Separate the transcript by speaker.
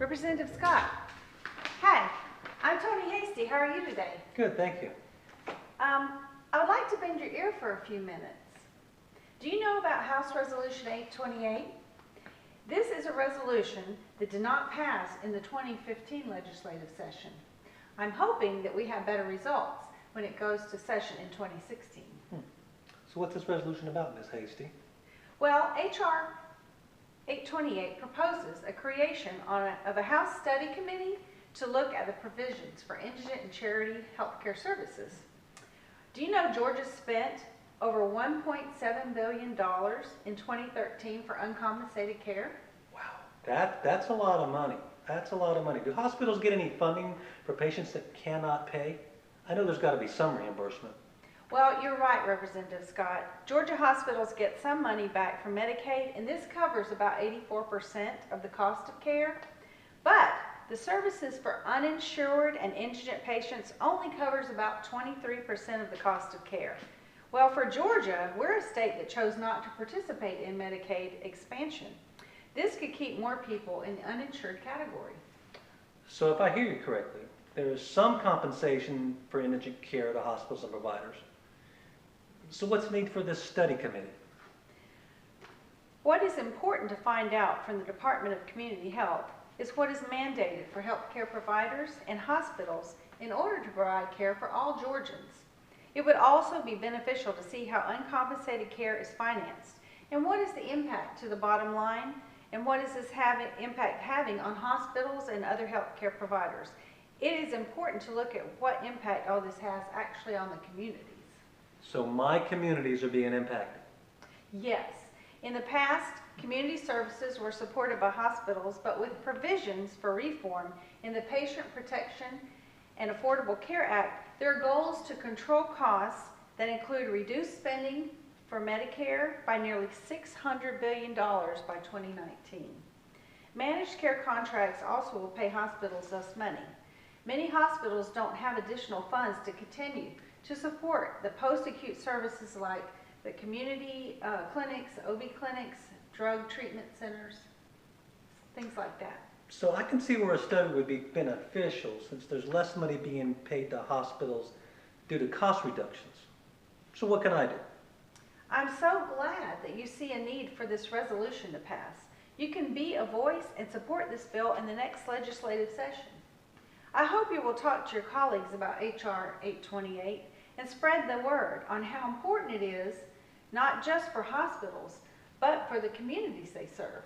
Speaker 1: Representative Scott. Hi, I'm Tony Hasty. How are you today?
Speaker 2: Good, thank you.
Speaker 1: I would like to bend your ear for a few minutes. Do you know about House Resolution 828? This is a resolution that did not pass in the 2015 legislative session. I'm hoping that we have better results when it goes to session in 2016.
Speaker 2: So what's this resolution about, Ms. Hasty?
Speaker 1: Well, H.R. 828 proposes a creation of a House study committee to look at the provisions for indigent and charity healthcare services. Do you know Georgia spent over $1.7 billion in 2013 for uncompensated care?
Speaker 2: Wow, that's a lot of money. That's a lot of money. Do hospitals get any funding for patients that cannot pay? I know there's got to be some reimbursement.
Speaker 1: Well, you're right, Representative Scott. Georgia hospitals get some money back from Medicaid, and this covers about 84% of the cost of care. But the services for uninsured and indigent patients only covers about 23% of the cost of care. Well, for Georgia, we're a state that chose not to participate in Medicaid expansion. This could keep more people in the uninsured category.
Speaker 2: So if I hear you correctly, there is some compensation for indigent care to hospitals and providers. So what's needed for this study committee?
Speaker 1: What is important to find out from the Department of Community Health is what is mandated for healthcare providers and hospitals in order to provide care for all Georgians. It would also be beneficial to see how uncompensated care is financed and what is the impact to the bottom line and what is this impact having on hospitals and other healthcare providers. It is important to look at what impact all this has actually on the communities.
Speaker 2: So my communities are being impacted.
Speaker 1: Yes. In the past, community services were supported by hospitals, but with provisions for reform in the Patient Protection and Affordable Care Act, there are goals to control costs that include reduced spending for Medicare by nearly $600 billion by 2019. Managed care contracts also will pay hospitals less money. Many hospitals don't have additional funds to continue to support the post-acute services like the community clinics, OB clinics, drug treatment centers, things like that.
Speaker 2: So I can see where a study would be beneficial since there's less money being paid to hospitals due to cost reductions. So what can I do?
Speaker 1: I'm so glad that you see a need for this resolution to pass. You can be a voice and support this bill in the next legislative session. I hope you will talk to your colleagues about H.R. 828 and spread the word on how important it is, not just for hospitals, but for the communities they serve.